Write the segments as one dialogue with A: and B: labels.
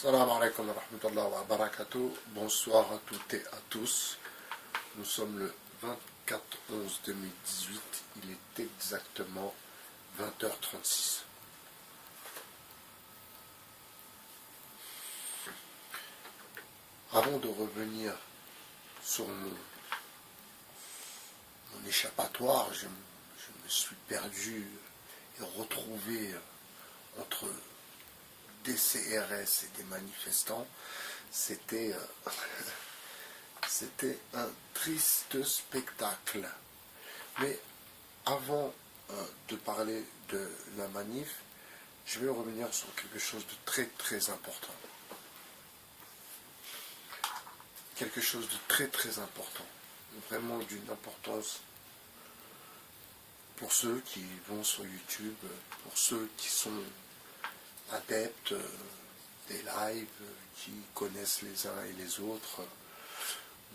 A: Salam alaikum wa rahmatullahi wa barakatuh. Bonsoir à toutes et à tous. Nous sommes le 24/11/2018. Il est exactement 20h36. Avant de revenir sur mon échappatoire, je me suis perdu et retrouvé entre des CRS et des manifestants. C'était un triste spectacle. Mais avant de parler de la manif, je vais revenir sur quelque chose de très très important. Quelque chose de très très important. Vraiment d'une importance pour ceux qui vont sur YouTube, pour ceux qui sont adeptes des lives, qui connaissent les uns et les autres.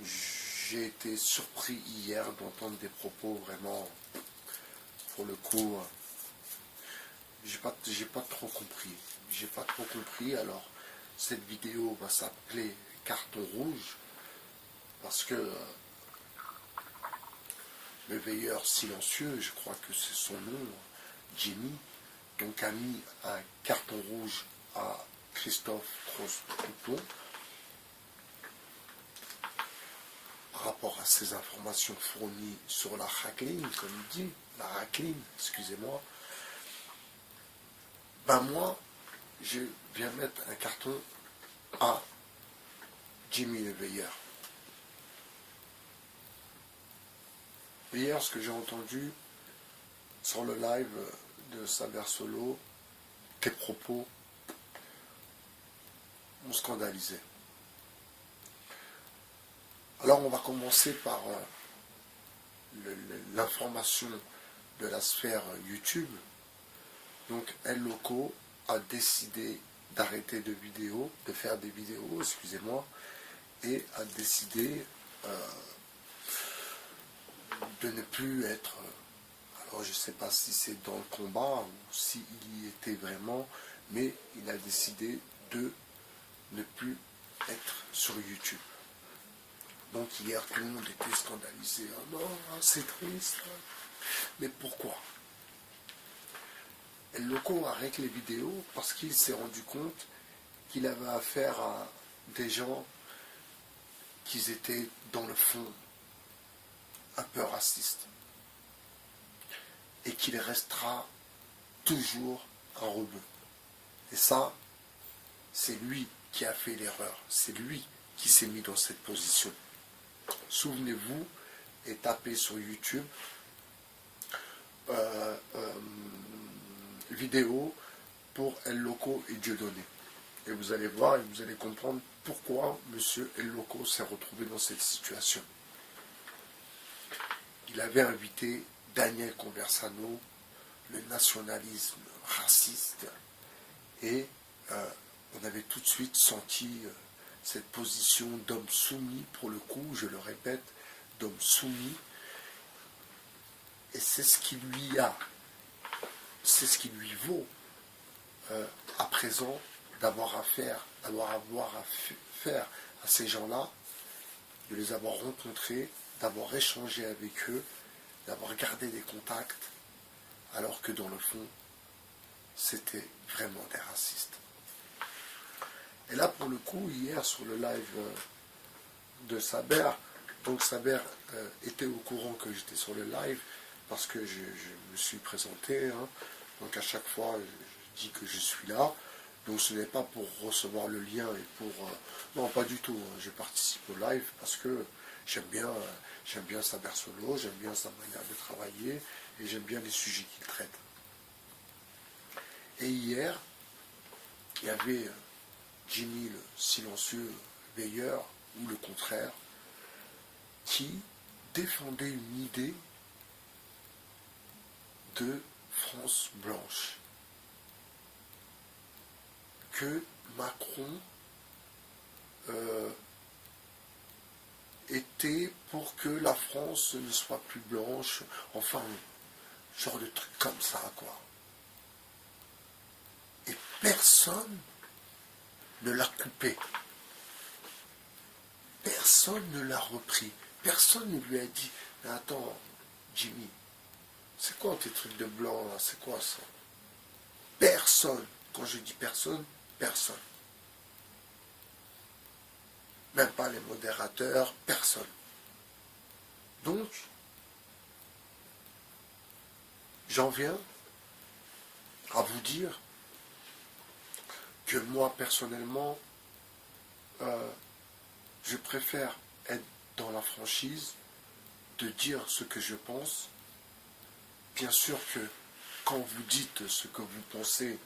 A: J'ai été surpris hier d'entendre des propos vraiment, pour le coup, j'ai pas trop compris. J'ai pas trop compris. Alors, cette vidéo va s'appeler Carton rouge, parce que le veilleur silencieux, je crois que c'est son nom, Jimmy, donc a mis un carton rouge à Christophe Trost-Pouton par rapport à ces informations fournies sur la racline, comme il dit, la racline, excusez-moi. Ben moi, je viens mettre un carton à Jimmy le veilleur. Hier, ce que j'ai entendu sur le live de Saber Solo, tes propos m'ont scandalisé. Alors on va commencer par l'information de la sphère YouTube. Donc El Loco a décidé d'arrêter de faire des vidéos, excusez-moi, et a décidé de ne plus être, alors je ne sais pas si c'est dans le combat ou s'il y était vraiment, mais il a décidé de ne plus être sur YouTube. Donc hier tout le monde était scandalisé. Oh non, c'est triste. Mais pourquoi? El Loco arrête les vidéos parce qu'il s'est rendu compte qu'il avait affaire à des gens qui étaient dans le fond un peu racistes. Et qu'il restera toujours un rebeu. Et ça, c'est lui qui a fait l'erreur. C'est lui qui s'est mis dans cette position. Souvenez-vous et tapez sur YouTube vidéo pour El Loco et Dieudonné. Et vous allez voir et vous allez comprendre pourquoi monsieur El Loco s'est retrouvé dans cette situation. Il avait invité Daniel Conversano, le nationalisme raciste, et on avait tout de suite senti cette position d'homme soumis, pour le coup, je le répète, d'homme soumis, et c'est ce qui lui vaut à présent d'avoir affaire à ces gens-là, de les avoir rencontrés, d'avoir échangé avec eux, d'avoir gardé des contacts, alors que dans le fond, c'était vraiment des racistes. Et là, pour le coup, hier, sur le live de Saber, donc Saber était au courant que j'étais sur le live, parce que je me suis présenté, hein. Donc à chaque fois, je dis que je suis là. Donc ce n'est pas pour recevoir le lien et pour... non, pas du tout. Hein. Je participe au live parce que j'aime bien Saber Solo, j'aime bien sa manière de travailler et j'aime bien les sujets qu'il traite. Et hier, il y avait Jimmy le silencieux veilleur, ou le contraire, qui défendait une idée de France blanche. Que Macron était pour que la France ne soit plus blanche, enfin, genre de truc comme ça, quoi. Et personne ne l'a coupé. Personne ne l'a repris. Personne ne lui a dit, mais attends, Jimmy, c'est quoi tes trucs de blanc là? C'est quoi ça? Personne. Quand je dis personne, personne. Même pas les modérateurs, personne. Donc, j'en viens à vous dire que moi, personnellement, je préfère être dans la franchise, de dire ce que je pense. Bien sûr que quand vous dites ce que vous pensez,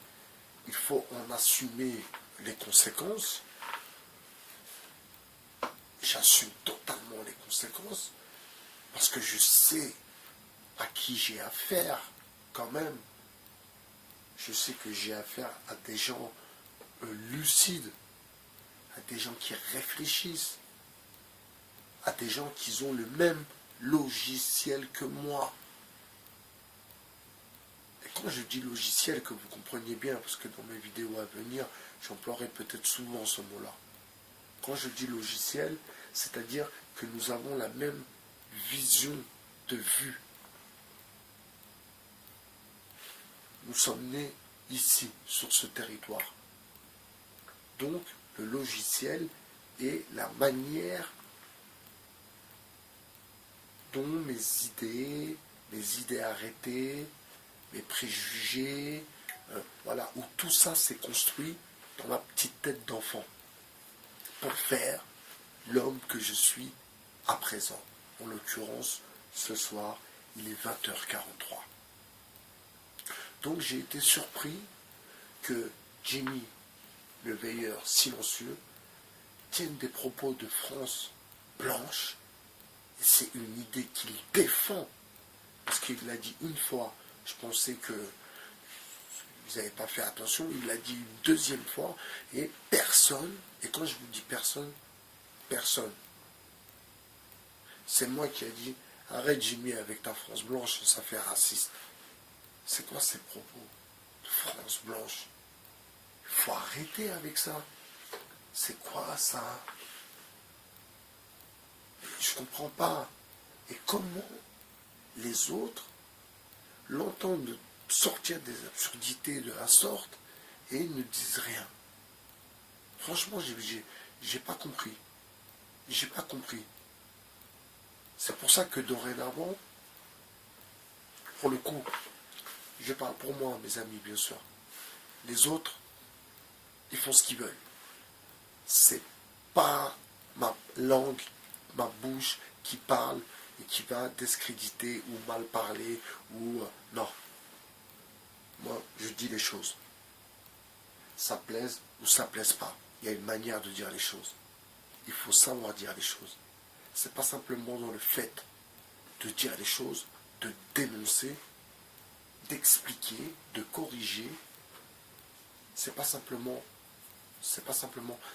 A: il faut en assumer les conséquences. J'assume totalement les conséquences parce que je sais à qui j'ai affaire quand même. Je sais que j'ai affaire à des gens lucides, à des gens qui réfléchissent, à des gens qui ont le même logiciel que moi. Et quand je dis logiciel, que vous compreniez bien, parce que dans mes vidéos à venir, j'emploierai peut-être souvent ce mot-là. Quand je dis logiciel, c'est-à-dire que nous avons la même vision de vue. Nous sommes nés ici, sur ce territoire. Donc, le logiciel est la manière dont mes idées arrêtées, mes préjugés, voilà, où tout ça s'est construit dans ma petite tête d'enfant pour faire l'homme que je suis à présent. En l'occurrence, ce soir, il est 20h43. Donc j'ai été surpris que Jimmy, le veilleur silencieux, tienne des propos de France blanche. Et c'est une idée qu'il défend. Parce qu'il l'a dit une fois. Je pensais que vous n'avez pas fait attention. Il l'a dit une deuxième fois. Et personne, et quand je vous dis personne, personne. C'est moi qui ai dit, arrête Jimmy avec ta France blanche, ça fait raciste. C'est quoi ces propos de France blanche? Il faut arrêter avec ça. C'est quoi ça? Je ne comprends pas. Et comment les autres l'entendent sortir des absurdités de la sorte et ne disent rien? Franchement, j'ai pas compris. J'ai pas compris. C'est pour ça que dorénavant, pour le coup, je parle pour moi, mes amis, bien sûr. Les autres, ils font ce qu'ils veulent. C'est pas ma langue, ma bouche qui parle et qui va discréditer ou mal parler ou non. Moi, je dis les choses. Ça plaise ou ça plaise pas. Il y a une manière de dire les choses. Il faut savoir dire les choses. C'est pas simplement dans le fait de dire les choses, de dénoncer, d'expliquer, de corriger. C'est pas simplement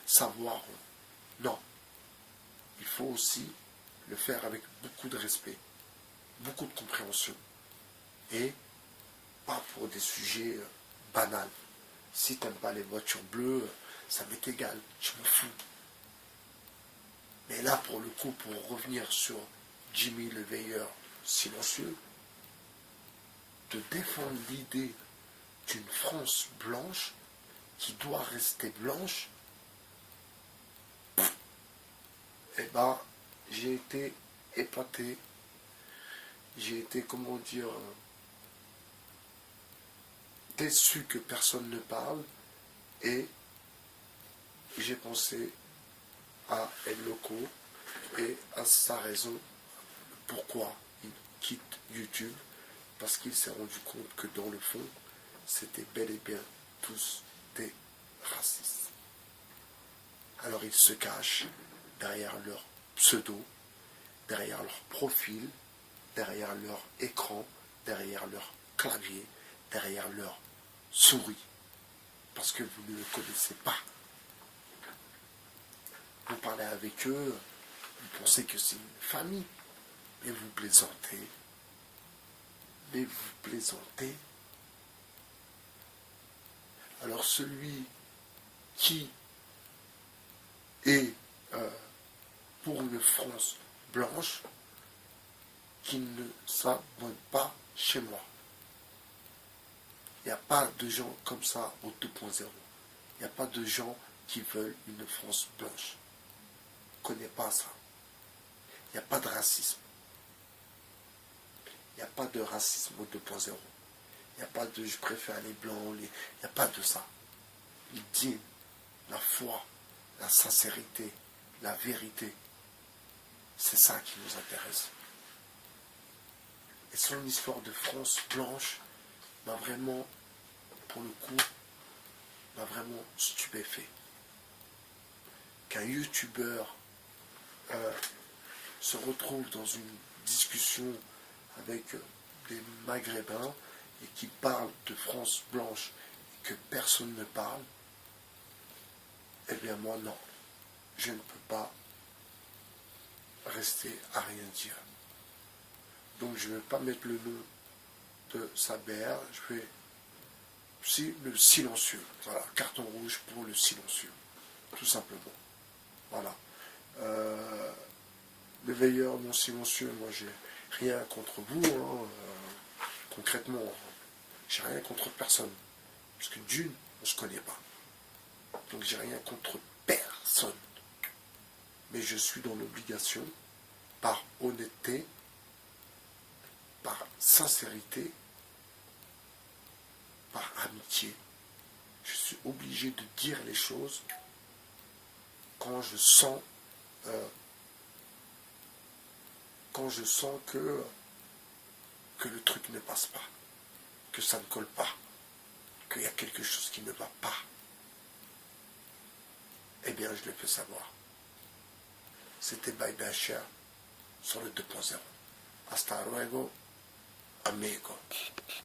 A: savoir. Non. Il faut aussi le faire avec beaucoup de respect, beaucoup de compréhension. Et pas pour des sujets banals. Si tu n'aimes pas les voitures bleues, ça m'est égal, je m'en fous. Mais là, pour le coup, pour revenir sur Jimmy le veilleur silencieux, de défendre l'idée d'une France blanche qui doit rester blanche, eh ben, j'ai été épaté, j'ai été, comment dire, déçu que personne ne parle, et j'ai pensé à El Loco et à sa raison pourquoi il quitte YouTube, parce qu'il s'est rendu compte que dans le fond, c'était bel et bien tous des racistes. Alors ils se cachent derrière leur pseudo, derrière leur profil, derrière leur écran, derrière leur clavier, derrière leur souris, parce que vous ne le connaissez pas. Vous parlez avec eux, vous pensez que c'est une famille, mais vous plaisantez. Mais vous plaisantez. Alors celui qui et pour une France blanche qui ne s'abonne pas chez moi. Il n'y a pas de gens comme ça au 2.0. Il n'y a pas de gens qui veulent une France blanche. Je ne connais pas ça. Il n'y a pas de racisme. Il n'y a pas de racisme au 2.0. Il n'y a pas de je préfère les blancs. Il n'y a pas de ça. Le dîme, la foi, la sincérité, la vérité, c'est ça qui nous intéresse. Et son histoire de France blanche m'a vraiment, pour le coup, m'a vraiment stupéfait. Qu'un youtubeur se retrouve dans une discussion avec des Maghrébins et qui parle de France blanche et que personne ne parle, eh bien moi non, je ne peux pas rester à rien dire. Donc je ne vais pas mettre le nom de Saber, je vais... Si, le silencieux, voilà, carton rouge pour le silencieux, tout simplement. Voilà. Le veilleur non silencieux, moi j'ai rien contre vous, hein, concrètement, j'ai rien contre personne. Parce que d'une, on ne se connaît pas. Donc j'ai rien contre personne. Mais je suis dans l'obligation, par honnêteté, par sincérité, par amitié, je suis obligé de dire les choses quand je sens que le truc ne passe pas, que ça ne colle pas, qu'il y a quelque chose qui ne va pas. Eh bien, je le fais savoir. C'était Bye Bye Cher sur le 2.0. Hasta luego, amigo.